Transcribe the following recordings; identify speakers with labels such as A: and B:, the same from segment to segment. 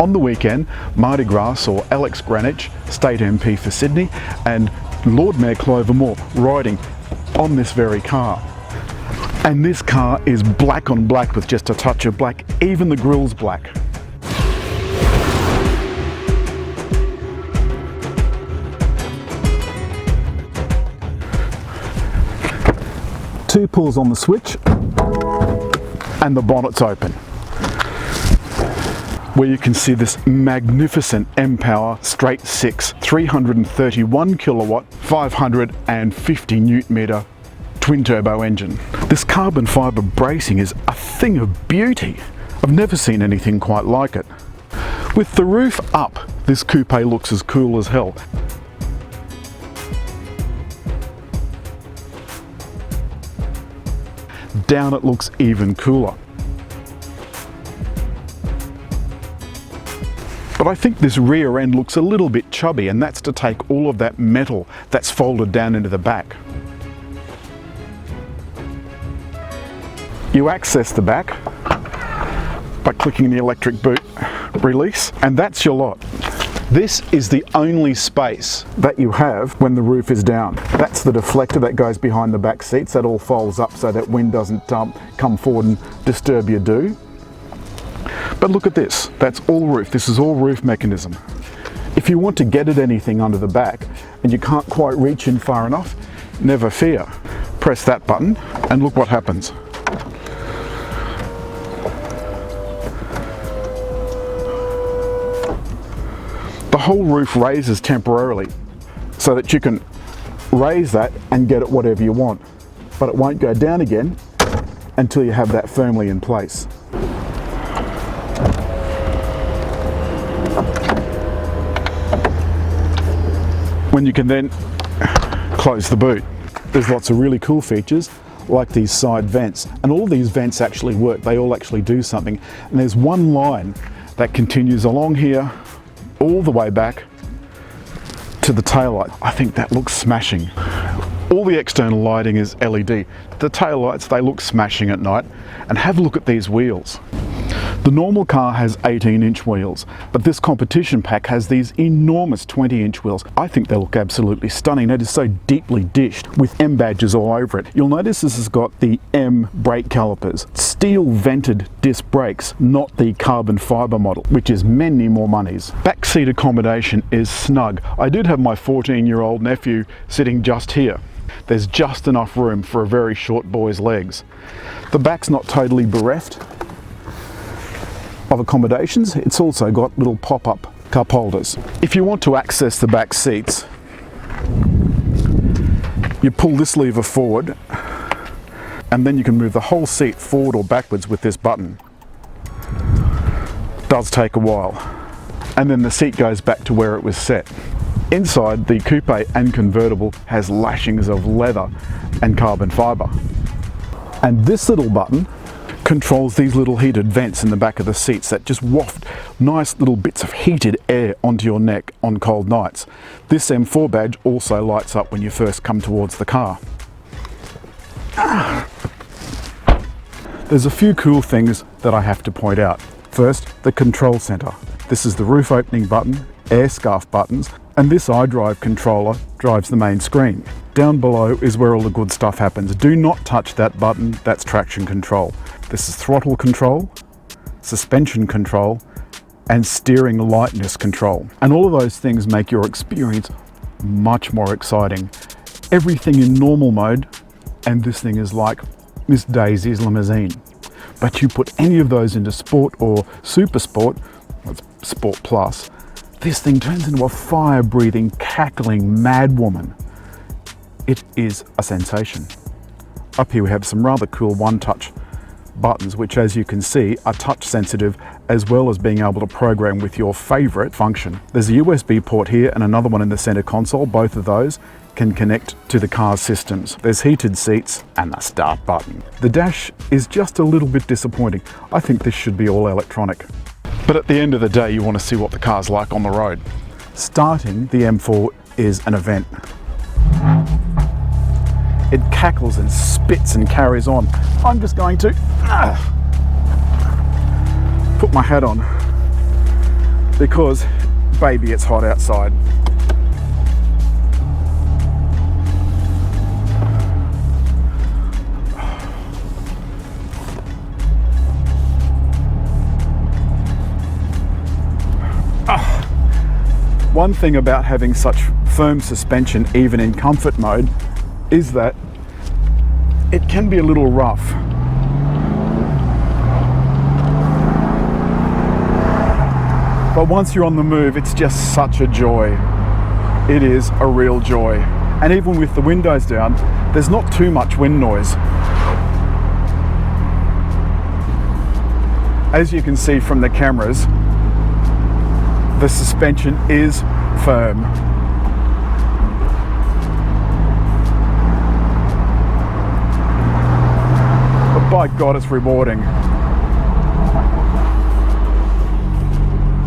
A: On the weekend, Mardi Gras or Alex Greenwich, State MP for Sydney, and Lord Mayor Clover Moore riding on this very car. And this car is black on black with just a touch of black, even the grille's black. Two pulls on the switch and the bonnet's open, where you can see this magnificent M-Power straight 6 331 kilowatt 550 newton meter twin turbo engine. This carbon fibre bracing is a thing of beauty. I've never seen anything quite like it. With the roof up, this coupe looks as cool as hell. Down it looks even cooler. But I think this rear end looks a little bit chubby, and that's to take all of that metal that's folded down into the back. You access the back by clicking the electric boot release, and that's your lot. This is the only space that you have when the roof is down. That's the deflector that goes behind the back seats. That all folds up so that wind doesn't come forward and disturb your do. But look at this, that's all roof. This is all roof mechanism. If you want to get at anything under the back and you can't quite reach in far enough, never fear. Press that button and look what happens. The whole roof raises temporarily so that you can raise that and get at whatever you want, but it won't go down again until you have that firmly in place. When you can then close the boot, there's lots of really cool features like these side vents, and all these vents actually work. They all actually do something, and there's one line that continues along here all the way back to the taillight. I think that looks smashing. All the external lighting is LED. The taillights, they look smashing at night. And have a look at these wheels. The normal car has 18-inch wheels, but this competition pack has these enormous 20-inch wheels. I think they look absolutely stunning. It is so deeply dished with M badges all over it. You'll notice this has got the M brake calipers, steel vented disc brakes, not the carbon fibre model, which is many more monies. Backseat accommodation is snug. I did have my 14-year-old nephew sitting just here. There's just enough room for a very short boy's legs. The back's not totally bereft of accommodations. It's also got little pop-up cup holders. If you want to access the back seats, you pull this lever forward and then you can move the whole seat forward or backwards with this button. It does take a while. And then the seat goes back to where it was set. Inside, the coupe and convertible has lashings of leather and carbon fibre. And this little button controls these little heated vents in the back of the seats that just waft nice little bits of heated air onto your neck on cold nights. This M4 badge also lights up when you first come towards the car. There's a few cool things that I have to point out. First, the control center. This is the roof opening button, air scarf buttons, and this iDrive controller drives the main screen. Down below is where all the good stuff happens. Do not touch that button, that's traction control. This is throttle control, suspension control, and steering lightness control. And all of those things make your experience much more exciting. Everything in normal mode, and this thing is like Miss Daisy's limousine. But you put any of those into sport or super sport, sport plus, this thing turns into a fire-breathing, cackling mad woman. It is a sensation. Up here we have some rather cool one-touch buttons, which as you can see are touch sensitive, as well as being able to program with your favorite function. There's a USB port here and another one in the center console. Both of those can connect to the car's systems. There's heated seats and the start button. The dash is just a little bit disappointing. I think this should be all electronic. But at the end of the day, you want to see what the car's like on the road. Starting the M4 is an event. It cackles and spits and carries on. I'm just going to put my hat on because, baby, it's hot outside. One thing about having such firm suspension, even in comfort mode, is that it can be a little rough. But once you're on the move, it's just such a joy. It is a real joy. And even with the windows down, there's not too much wind noise. As you can see from the cameras, the suspension is firm. But by God, it's rewarding.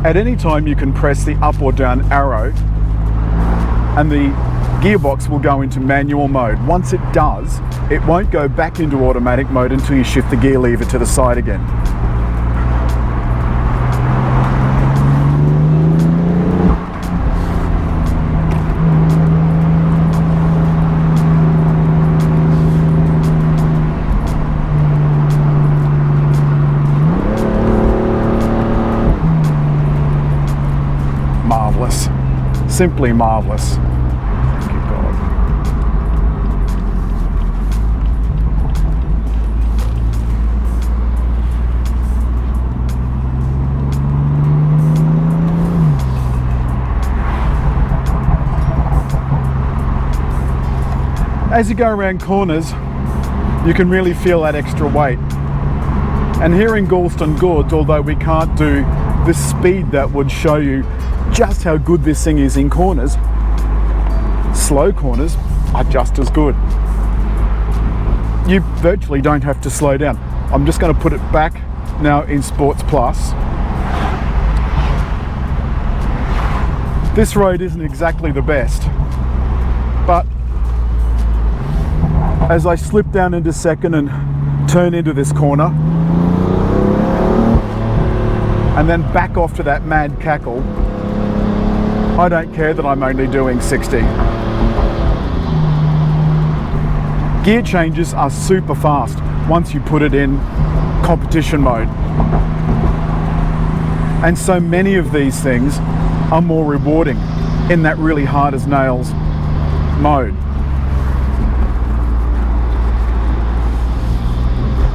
A: At any time you can press the up or down arrow and the gearbox will go into manual mode. Once it does, it won't go back into automatic mode until you shift the gear lever to the side again. Marvellous. Simply marvellous. Thank you, God. As you go around corners, you can really feel that extra weight. And here in Galston Gorge, although we can't do the speed that would show you just how good this thing is in corners, slow corners are just as good. You virtually don't have to slow down. I'm just going to put it back now in Sports Plus. This road isn't exactly the best, but as I slip down into second and turn into this corner and then back off to that mad cackle, I don't care that I'm only doing 60. Gear changes are super fast once you put it in competition mode. And so many of these things are more rewarding in that really hard as nails mode.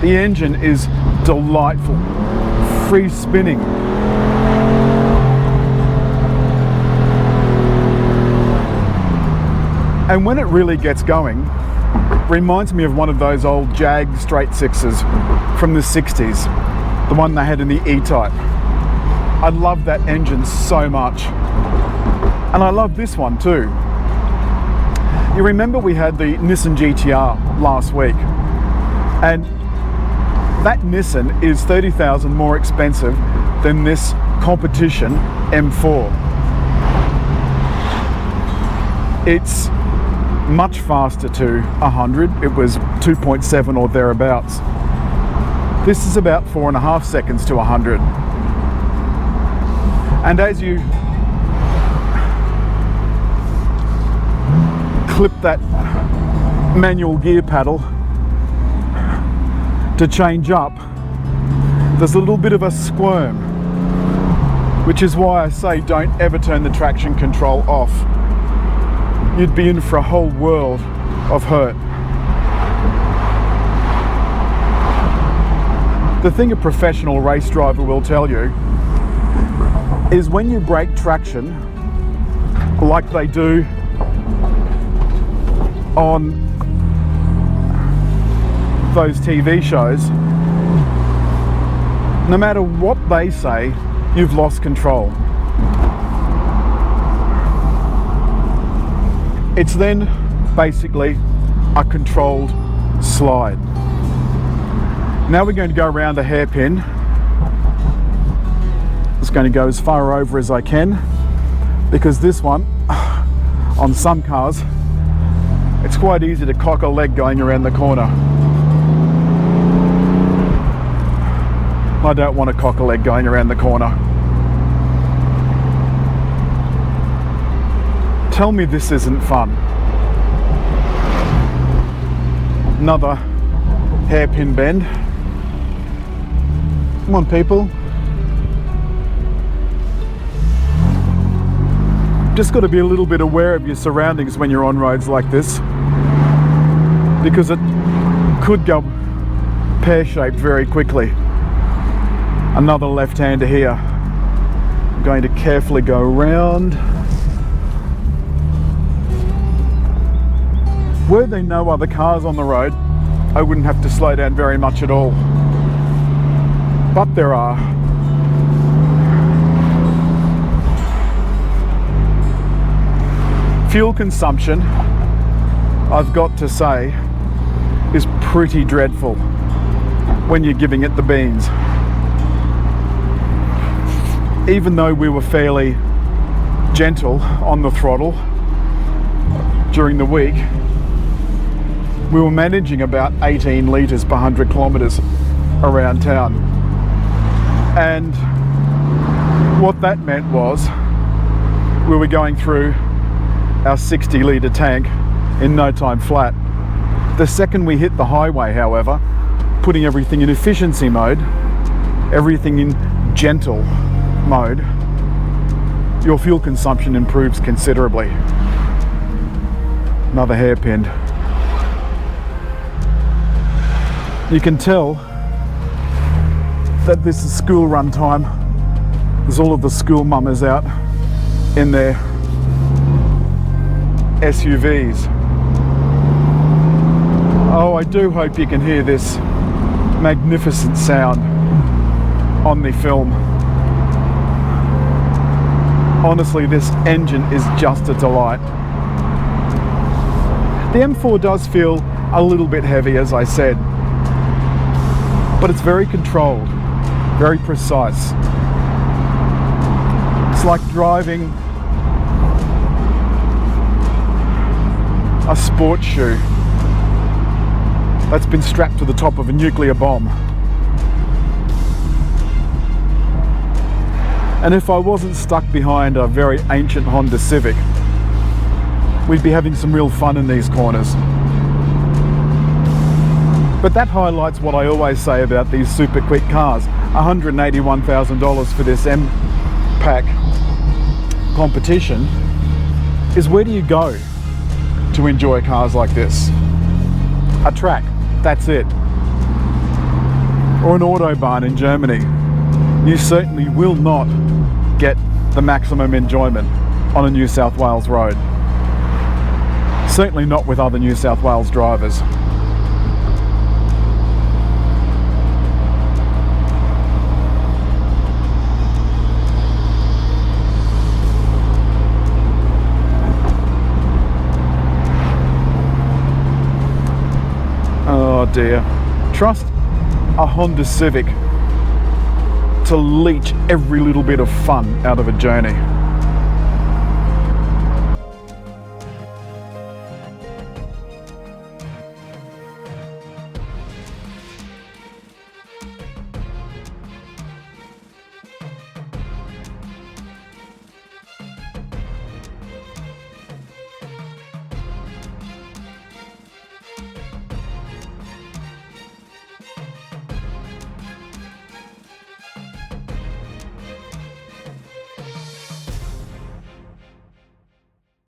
A: The engine is delightful, free spinning. And when it really gets going, reminds me of one of those old Jag straight sixes from the 60s, the one they had in the E-Type. I love that engine so much. And I love this one too. You remember we had the Nissan GTR last week, and that Nissan is 30,000 more expensive than this Competition M4. It's much faster to 100. It was 2.7 or thereabouts. This is about 4.5 seconds to 100. And as you clip that manual gear paddle to change up, there's a little bit of a squirm, which is why I say don't ever turn the traction control off. You'd be in for a whole world of hurt. The thing a professional race driver will tell you is when you break traction, like they do on those TV shows, no matter what they say, you've lost control. It's then basically a controlled slide. Now we're going to go around the hairpin. Just going to go as far over as I can, because this one, on some cars, it's quite easy to cock a leg going around the corner. I don't want to cock a leg going around the corner. Tell me this isn't fun. Another hairpin bend. Come on, people. Just got to be a little bit aware of your surroundings when you're on roads like this, because it could go pear-shaped very quickly. Another left-hander here. I'm going to carefully go around. Were there no other cars on the road, I wouldn't have to slow down very much at all. But there are. Fuel consumption, I've got to say, is pretty dreadful when you're giving it the beans. Even though we were fairly gentle on the throttle during the week, we were managing about 18 litres per 100 kilometres around town. And what that meant was we were going through our 60 litre tank in no time flat. The second we hit the highway, however, putting everything in efficiency mode, everything in gentle mode, your fuel consumption improves considerably. Another hairpin. You can tell that this is school run time. There's all of the school mummers out in their SUVs. Oh, I do hope you can hear this magnificent sound on the film. Honestly, this engine is just a delight. The M4 does feel a little bit heavy, as I said, but it's very controlled, very precise. It's like driving a sports shoe that's been strapped to the top of a nuclear bomb. And if I wasn't stuck behind a very ancient Honda Civic, we'd be having some real fun in these corners. But that highlights what I always say about these super quick cars. $181,000 for this M-Pack Competition is, where do you go to enjoy cars like this? A track, that's it. Or an autobahn in Germany. You certainly will not get the maximum enjoyment on a New South Wales road. Certainly not with other New South Wales drivers. Oh dear. Trust a Honda Civic to leech every little bit of fun out of a journey.